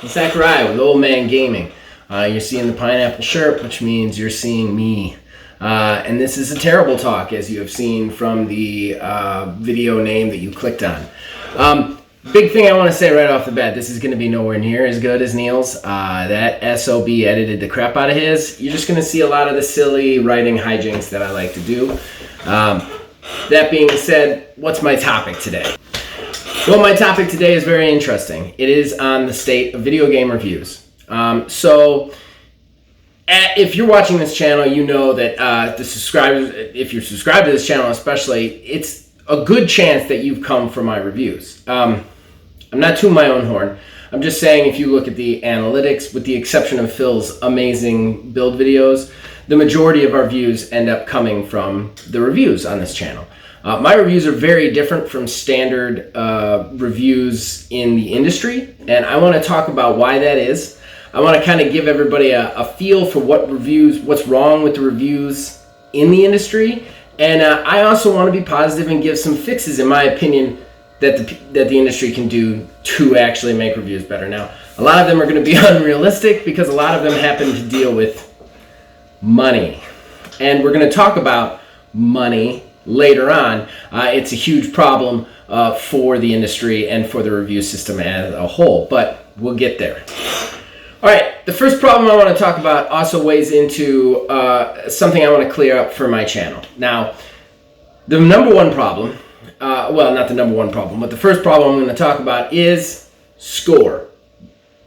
Zachariah with Old Man Gaming. You're seeing the pineapple shirt, which means you're seeing me. And this is a terrible talk, as you have seen from the video name that you clicked on. Big thing I want to say right off the bat, this is going to be nowhere near as good as Neil's. That SOB edited the crap out of his. You're just going to see a lot of the silly writing hijinks that I like to do. That being said, what's my topic today? Well, my topic today is very interesting. It is on the state of video game reviews. If you're watching this channel, you know that the subscribers, if you're subscribed to this channel especially, it's a good chance that you've come from my reviews. I'm not tooting my own horn. I'm just saying, if you look at the analytics, with the exception of Phil's amazing build videos, the majority of our views end up coming from the reviews on this channel. My reviews are very different from standard reviews in the industry, and I want to talk about why that is. I want to kind of give everybody a feel for what's wrong with the reviews in the industry, and I also want to be positive and give some fixes, in my opinion, that the industry can do to actually make reviews better. Now, a lot of them are going to be unrealistic because a lot of them happen to deal with money, and we're going to talk about money later on. It's a huge problem for the industry and for the review system as a whole, but we'll get there. All right, the first problem I want to talk about also weighs into something I want to clear up for my channel. Now, the number one problem, well, not the number one problem, but the first problem I'm going to talk about is score.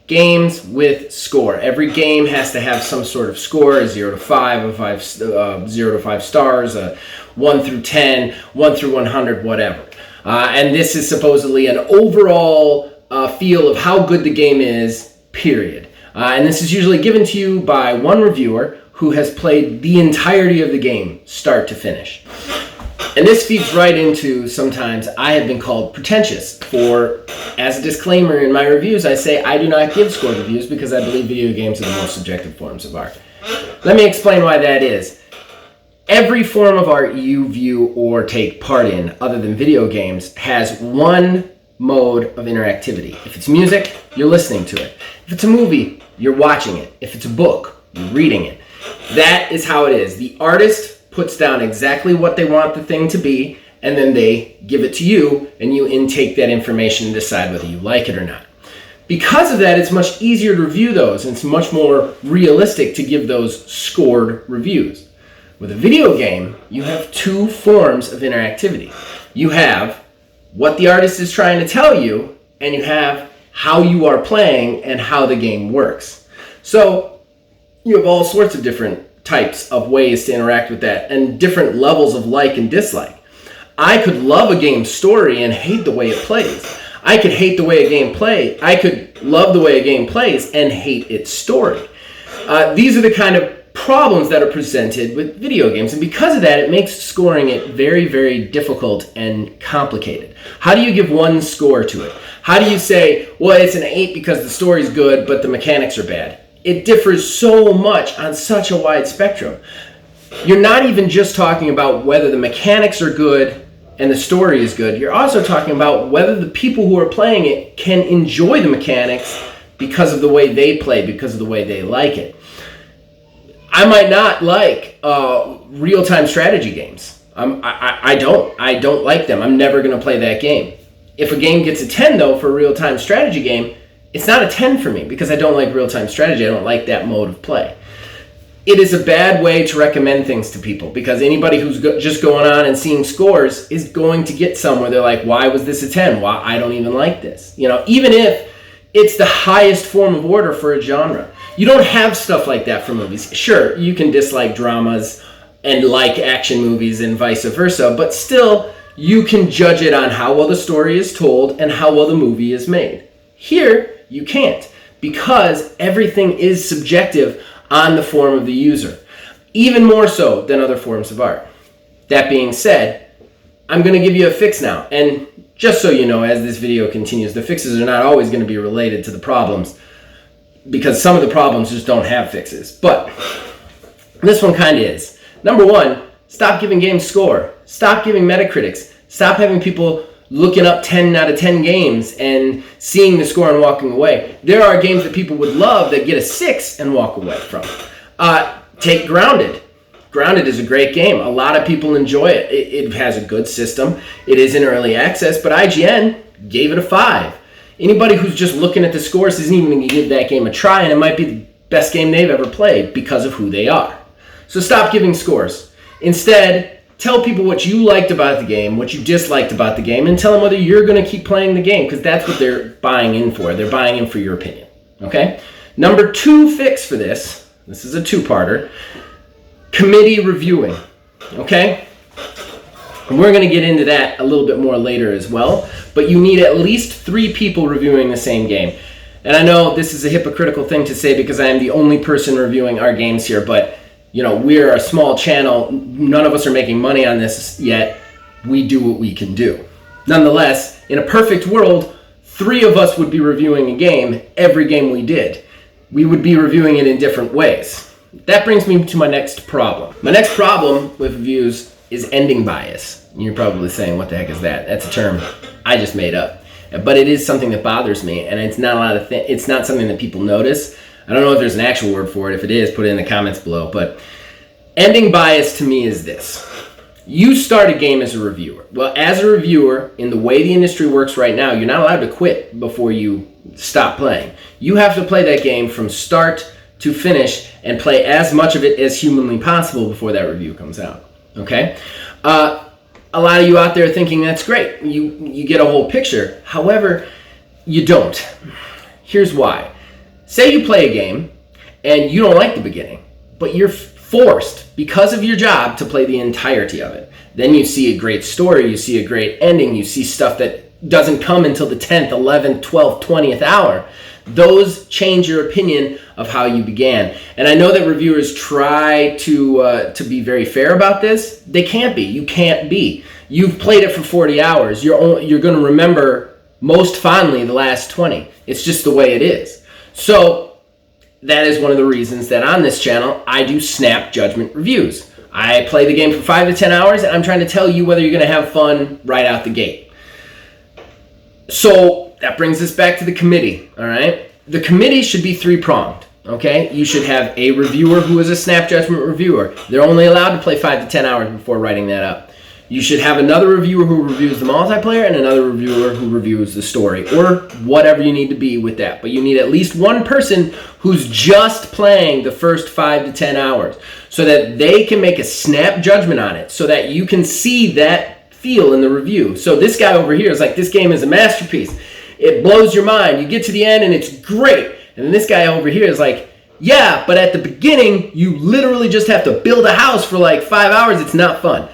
Games with score. Every game has to have some sort of score, a 0 to 5, 0 to 5 stars, a 1 through 10, 1 through 100, whatever. And this is supposedly an overall feel of how good the game is, period. And this is usually given to you by one reviewer who has played the entirety of the game, start to finish. And this feeds right into, sometimes I have been called pretentious for, as a disclaimer in my reviews, I say I do not give score reviews because I believe video games are the most subjective forms of art. Let me explain why that is. Every form of art you view or take part in, other than video games, has one mode of interactivity. If it's music, you're listening to it. If it's a movie, you're watching it. If it's a book, you're reading it. That is how it is. The artist puts down exactly what they want the thing to be, and then they give it to you, and you intake that information and decide whether you like it or not. Because of that, it's much easier to review those, and it's much more realistic to give those scored reviews. With a video game, you have two forms of interactivity. You have what the artist is trying to tell you, and you have how you are playing and how the game works. So you have all sorts of different types of ways to interact with that and different levels of like and dislike. I could love a game's story and hate the way it plays. I could hate the way a game plays. I could love the way a game plays and hate its story. These are the kind of problems that are presented with video games, and because of that, it makes scoring it very, very difficult and complicated. How do you give one score to it? How do you say, well, it's an 8 because the story's good, but the mechanics are bad? It differs so much on such a wide spectrum. You're not even just talking about whether the mechanics are good and the story is good. You're also talking about whether the people who are playing it can enjoy the mechanics because of the way they play, because of the way they like it. I might not like real-time strategy games. I don't like them. I'm never going to play that game. If a game gets a 10, though, for a real-time strategy game, it's not a 10 for me because I don't like real-time strategy. I don't like that mode of play. It is a bad way to recommend things to people because anybody who's just going on and seeing scores is going to get somewhere. They're like, why was this a 10? Why? I don't even like this. You know, even if it's the highest form of order for a genre. You don't have stuff like that for movies. Sure, you can dislike dramas and like action movies and vice versa, but still, you can judge it on how well the story is told and how well the movie is made. Here, you can't, because everything is subjective on the form of the user, even more so than other forms of art. That being said, I'm going to give you a fix now, and just so you know, as this video continues, the fixes are not always going to be related to the problems, because some of the problems just don't have fixes, but this one kind of is. Number one, stop giving games score. Stop giving Metacritics. Stop having people looking up 10 out of 10 games and seeing the score and walking away. There are games that people would love that get a 6 and walk away from. Take Grounded. Grounded is a great game. A lot of people enjoy it. It has a good system. It is in early access, but IGN gave it a 5. Anybody who's just looking at the scores isn't even going to give that game a try, and it might be the best game they've ever played because of who they are. So stop giving scores. Instead, tell people what you liked about the game, what you disliked about the game, and tell them whether you're going to keep playing the game, because that's what they're buying in for. They're buying in for your opinion. Okay? Number 2 fix for this is a 2-parter, committee reviewing. Okay? And we're going to get into that a little bit more later as well, but you need at least 3 people reviewing the same game. And I know this is a hypocritical thing to say because I am the only person reviewing our games here, but we're a small channel. None of us are making money on this yet. We do what we can do. Nonetheless, in a perfect world, 3 of us would be reviewing a game every game we did. We would be reviewing it in different ways. That brings me to my next problem. My next problem with reviews is ending bias. You're probably saying, what the heck is that? That's a term I just made up. But it is something that bothers me, and it's not it's not something that people notice. I don't know if there's an actual word for it. If it is, put it in the comments below. But ending bias to me is this. You start a game as a reviewer. Well, as a reviewer, in the way the industry works right now, you're not allowed to quit before you stop playing. You have to play that game from start to finish and play as much of it as humanly possible before that review comes out. Okay? A lot of you out there thinking that's great. You get a whole picture. However, you don't. Here's why. Say you play a game and you don't like the beginning, but you're forced because of your job to play the entirety of it. Then you see a great story, you see a great ending, you see stuff that doesn't come until the 10th, 11th, 12th, 20th hour. Those change your opinion of how you began. And I know that reviewers try to be very fair about this. They can't be. You can't be. You've played it for 40 hours. You're going to remember most fondly the last 20. It's just the way it is. So that is one of the reasons that on this channel I do snap judgment reviews. I play the game for 5 to 10 hours and I'm trying to tell you whether you're going to have fun right out the gate. So that brings us back to the committee, all right? The committee should be 3-pronged, okay? You should have a reviewer who is a snap judgment reviewer. They're only allowed to play 5 to 10 hours before writing that up. You should have another reviewer who reviews the multiplayer and another reviewer who reviews the story, or whatever you need to be with that. But you need at least one person who's just playing the first 5 to 10 hours so that they can make a snap judgment on it, so that you can see that feel in the review. So this guy over here is like, this game is a masterpiece. It blows your mind. You get to the end and it's great. And then this guy over here is like, yeah, but at the beginning, you literally just have to build a house for like 5 hours. It's not fun.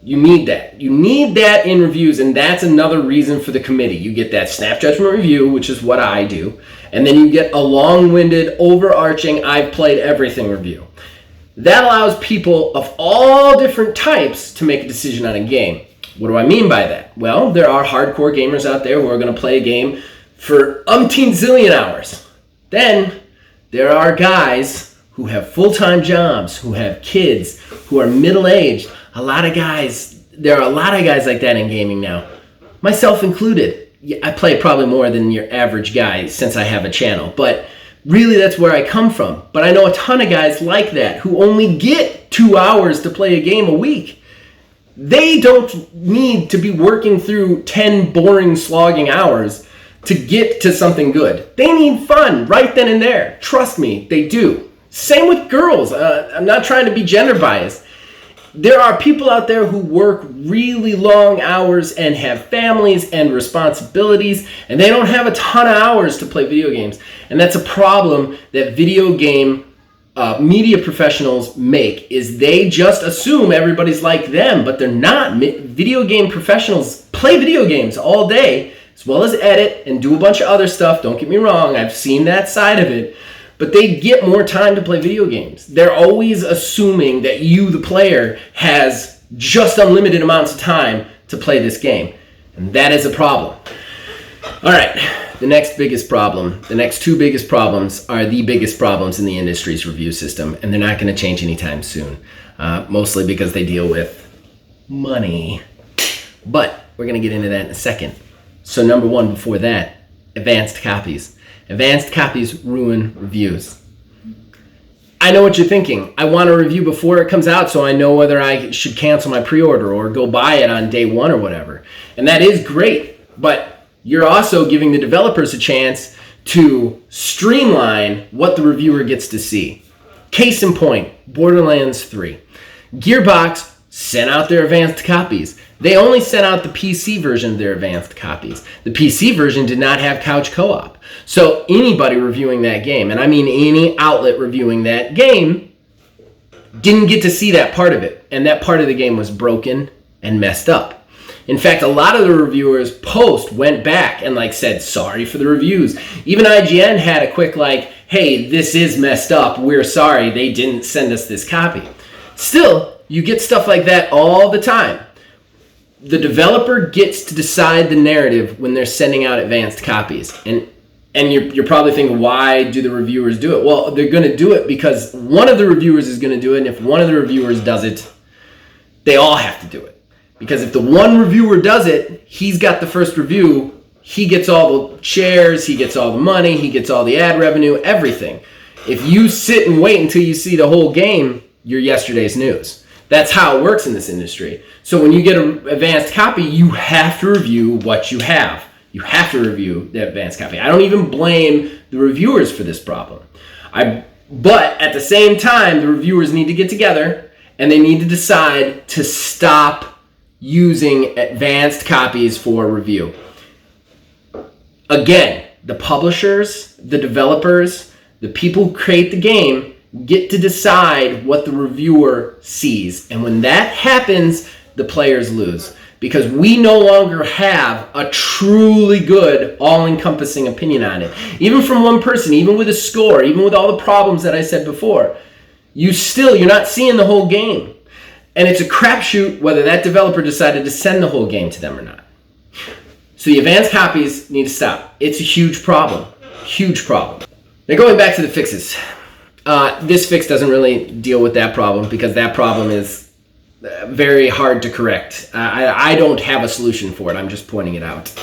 You need that. You need that in reviews, and that's another reason for the committee. You get that snap judgment review, which is what I do, and then you get a long-winded, overarching, I've played everything review. That allows people of all different types to make a decision on a game. What do I mean by that? Well, there are hardcore gamers out there who are going to play a game for umpteen zillion hours. Then there are guys who have full-time jobs, who have kids, who are middle-aged. There are a lot of guys like that in gaming now, myself included. I play probably more than your average guy since I have a channel, but really that's where I come from. But I know a ton of guys like that who only get 2 hours to play a game a week. They don't need to be working through 10 boring slogging hours to get to something good. They need fun right then and there. Trust me, they do. Same with girls. I'm not trying to be gender biased. There are people out there who work really long hours and have families and responsibilities, and they don't have a ton of hours to play video games. And that's a problem that video game media professionals make, is they just assume everybody's like them, but they're not. Video game professionals play video games all day, as well as edit and do a bunch of other stuff. Don't get me wrong, I've seen that side of it. But they get more time to play video games. They're always assuming that you, the player, has just unlimited amounts of time to play this game. And that is a problem. All right, the next biggest problem, the next 2 biggest problems are the biggest problems in the industry's review system, and they're not going to change anytime soon, mostly because they deal with money. But We're going to get into that in a second. So number one before that, advanced copies. Advanced copies ruin reviews. I know what you're thinking. I want a review before it comes out so I know whether I should cancel my pre-order or go buy it on day one or whatever. And that is great, but you're also giving the developers a chance to streamline what the reviewer gets to see. Case in point, Borderlands 3. Gearbox sent out their advanced copies. They only sent out the PC version of their advanced copies. The PC version did not have couch co-op. So anybody reviewing that game, and I mean any outlet reviewing that game, didn't get to see that part of it. And that part of the game was broken and messed up. In fact, a lot of the reviewers post went back and said, sorry for the reviews. Even IGN had a quick hey, this is messed up. We're sorry. They didn't send us this copy. Still, you get stuff like that all the time. The developer gets to decide the narrative when they're sending out advanced copies. And you're probably thinking, why do the reviewers do it? Well, they're going to do it because one of the reviewers is going to do it. And if one of the reviewers does it, they all have to do it. Because if the one reviewer does it, he's got the first review. He gets all the shares. He gets all the money. He gets all the ad revenue, everything. If you sit and wait until you see the whole game, you're yesterday's news. That's how it works in this industry. So when you get an advanced copy, you have to review what you have. You have to review the advanced copy. I don't even blame the reviewers for this problem. But at the same time, the reviewers need to get together and they need to decide to stop using advanced copies for review. Again, the publishers, the developers, the people who create the game get to decide what the reviewer sees. And when that happens, the players lose. Because we no longer have a truly good, all-encompassing opinion on it. Even from one person, even with a score, even with all the problems that I said before, you're not seeing the whole game. And it's a crapshoot whether that developer decided to send the whole game to them or not. So the advanced copies need to stop. It's a huge problem. Huge problem. Now going back to the fixes. This fix doesn't really deal with that problem because that problem is very hard to correct. I don't have a solution for it. I'm just pointing it out.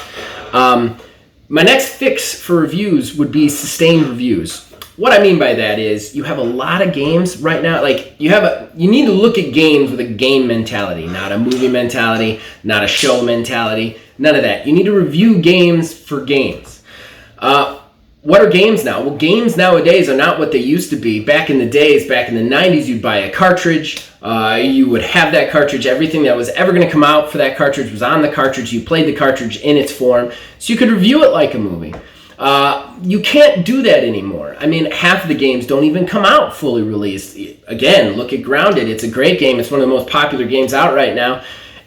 My next fix for reviews would be sustained reviews. What I mean by that is you have a lot of games right now. You need to look at games with a game mentality, not a movie mentality, not a show mentality, none of that. You need to review games for games. What are games now? Well, games nowadays are not what they used to be. Back in the days, back in the 90s, you'd buy a cartridge. You would have that cartridge. Everything that was ever going to come out for that cartridge was on the cartridge. You played the cartridge in its form, so you could review it like a movie. You can't do that anymore. I mean, half of the games don't even come out fully released. Again, look at Grounded. It's a great game. It's one of the most popular games out right now,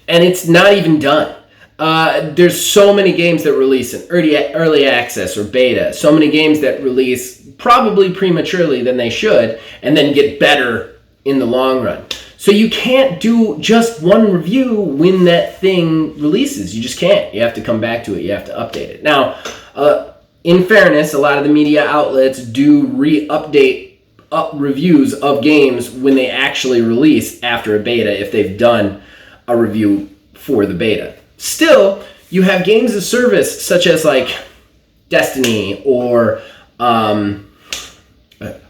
and it's not even done. There's so many games that release in early access or beta. So many games that release probably prematurely than they should and then get better in the long run. So you can't do just one review when that thing releases. You just can't. You have to come back to it. You have to update it. Now, in fairness, a lot of the media outlets do re-update reviews of games when they actually release after a beta if they've done a review for the beta. Still, you have games of service such as Destiny or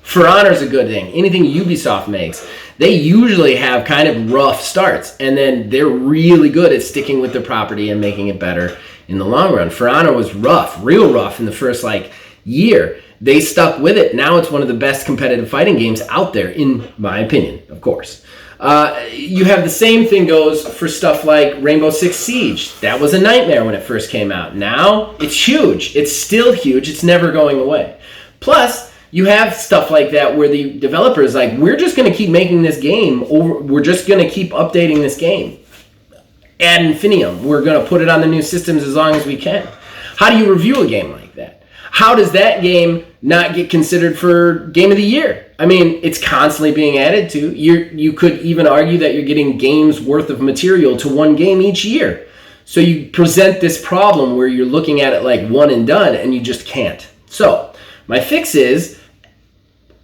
For Honor's a good thing. Anything Ubisoft makes, they usually have kind of rough starts, and then they're really good at sticking with their property and making it better in the long run. For Honor was rough, real rough in the first year. They stuck with it. Now it's one of the best competitive fighting games out there, in my opinion, of course. You have the same thing goes for stuff like Rainbow Six Siege. That was a nightmare when it first came out. Now it's huge. It's still huge. It's never going away. Plus, you have stuff like that where the developer is we're just going to keep making this game, or we're just going to keep updating this game ad infinitum. We're going to put it on the new systems as long as we can. How do you review a game like that? How does that game not get considered for Game of the Year? I mean, it's constantly being added to. You could even argue that you're getting games worth of material to one game each year. So you present this problem where you're looking at it one and done, and you just can't. So my fix is,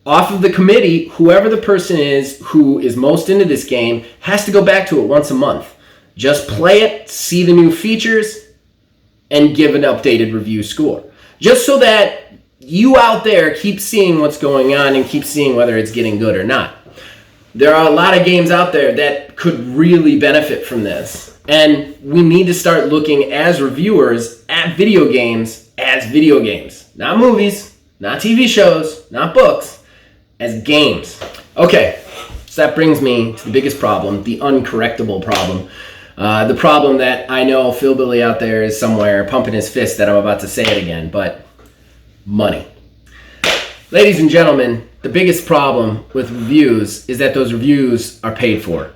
off of the committee, whoever the person is who is most into this game has to go back to it once a month. Just play it, see the new features, and give an updated review score. Just so that you out there keep seeing what's going on and keep seeing whether it's getting good or not. There are a lot of games out there that could really benefit from this. And we need to start looking as reviewers at video games as video games. Not movies, not TV shows, not books, as games. Okay, so that brings me to the biggest problem, the uncorrectable problem. The problem that I know Phil Billy out there is somewhere pumping his fist that I'm about to say it again, but money. Ladies and gentlemen, the biggest problem with reviews is that those reviews are paid for.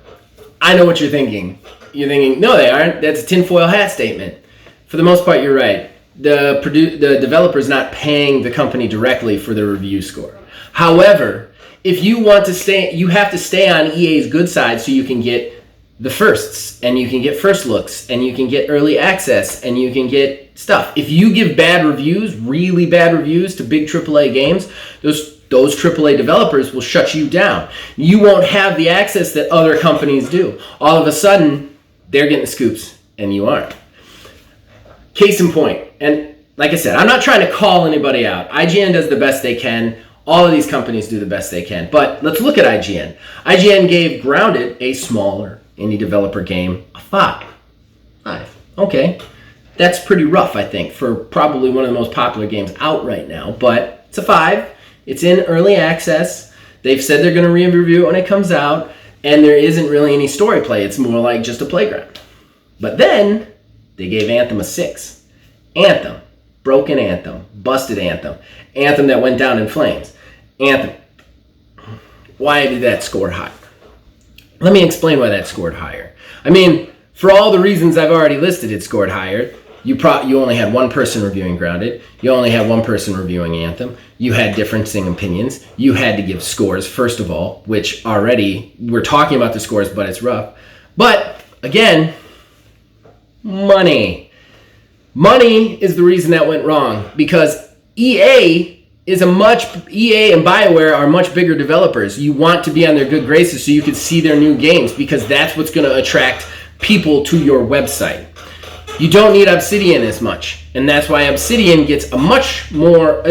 I know what you're thinking. You're thinking, no, they aren't. That's a tinfoil hat statement. For the most part, you're right. The developer's not paying the company directly for the review score. However, if you want to stay, you have to stay on EA's good side so you can get the firsts, and you can get first looks, and you can get early access, and you can get stuff. If you give bad reviews, really bad reviews to big AAA games, those AAA developers will shut you down. You won't have the access that other companies do. All of a sudden, they're getting the scoops, and you aren't. Case in point, and like I said, I'm not trying to call anybody out. IGN does the best they can. All of these companies do the best they can. But let's look at IGN. IGN gave Grounded, a smaller indie developer game, a 5. Okay. That's pretty rough, I think, for probably one of the most popular games out right now. But it's a 5. It's in early access. They've said they're going to review it when it comes out. And there isn't really any story play. It's more like just a playground. But then they gave Anthem a 6. Anthem. Broken Anthem. Busted Anthem. Anthem that went down in flames. Anthem. Why did that score high? Let me explain why that scored higher. I mean, for all the reasons I've already listed, it scored higher. You only had one person reviewing Grounded. You only had one person reviewing Anthem. You had differing opinions. You had to give scores, first of all, which already, we're talking about the scores, but it's rough. But, again, money. Money is the reason that went wrong, because EA and BioWare are much bigger developers. You want to be on their good graces so you can see their new games, because that's what's going to attract people to your website. You don't need Obsidian as much, and that's why Obsidian gets a much more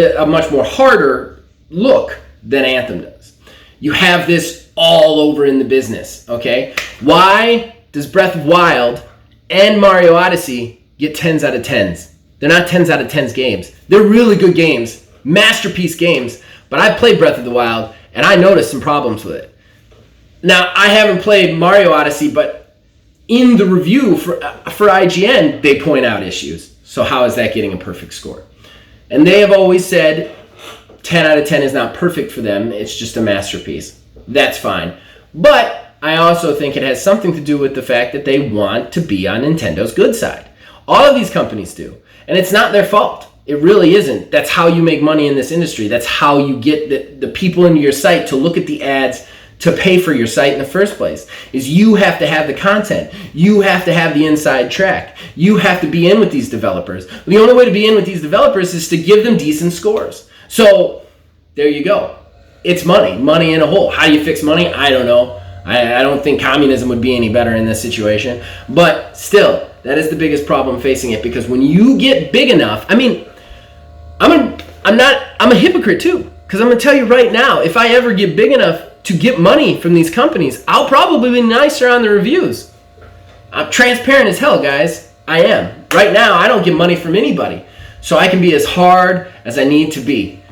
harder look than Anthem does. You have this all over in the business, okay? Why does Breath of the Wild and Mario Odyssey get 10s out of 10s? They're not 10s out of 10s games. They're really good games. Masterpiece games, but I played Breath of the Wild and I noticed some problems with it. Now, I haven't played Mario Odyssey, but in the review for IGN, they point out issues. So how is that getting a perfect score? And they have always said 10 out of 10 is not perfect for them. It's just a masterpiece. That's fine. But I also think it has something to do with the fact that they want to be on Nintendo's good side. All of these companies do. And it's not their fault. It really isn't. That's how you make money in this industry. That's how you get the people into your site to look at the ads, to pay for your site in the first place. Is you have to have the content. You have to have the inside track. You have to be in with these developers. The only way to be in with these developers is to give them decent scores. So there you go. It's money. Money in a hole. How do you fix money? I don't know. I don't think communism would be any better in this situation. But still, that is the biggest problem facing it, because when you get big enough, I mean, I'm a hypocrite too, because I'm going to tell you right now, if I ever get big enough to get money from these companies, I'll probably be nicer on the reviews. I'm transparent as hell, guys. I am. Right now, I don't get money from anybody, so I can be as hard as I need to be.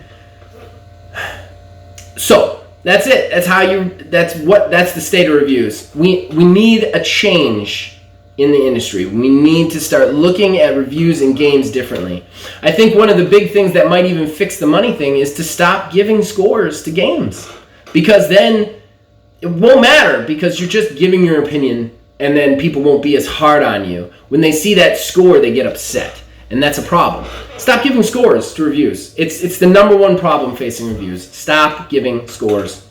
So that's it. That's the state of reviews. We need a change in the industry. We need to start looking at reviews and games differently. I think one of the big things that might even fix the money thing is to stop giving scores to games, because then it won't matter, because you're just giving your opinion, and then people won't be as hard on you. When they see that score, they get upset, and that's a problem. Stop giving scores to reviews. It's the number one problem facing reviews. Stop giving scores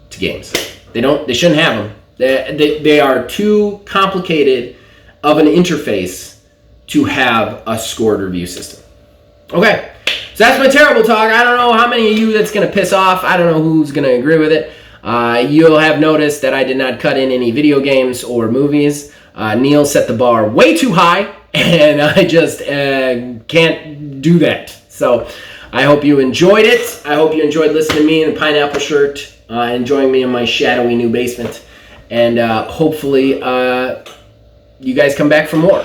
to games. They shouldn't have them. They are too complicated of an interface to have a scored review system. Okay, so that's my terrible talk. I don't know how many of you that's going to piss off. I don't know who's going to agree with it. You'll have noticed that I did not cut in any video games or movies. Neil set the bar way too high, and I just can't do that. So I hope you enjoyed it. I hope you enjoyed listening to me in the pineapple shirt, enjoying me in my shadowy new basement. And hopefully you guys come back for more.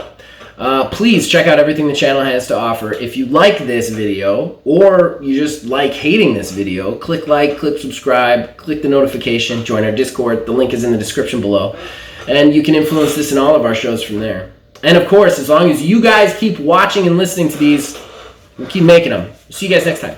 Please check out everything the channel has to offer. If you like this video, or you just like hating this video, click like, click subscribe, click the notification, join our Discord. The link is in the description below. And you can influence this in all of our shows from there. And of course, as long as you guys keep watching and listening to these, we'll keep making them. See you guys next time.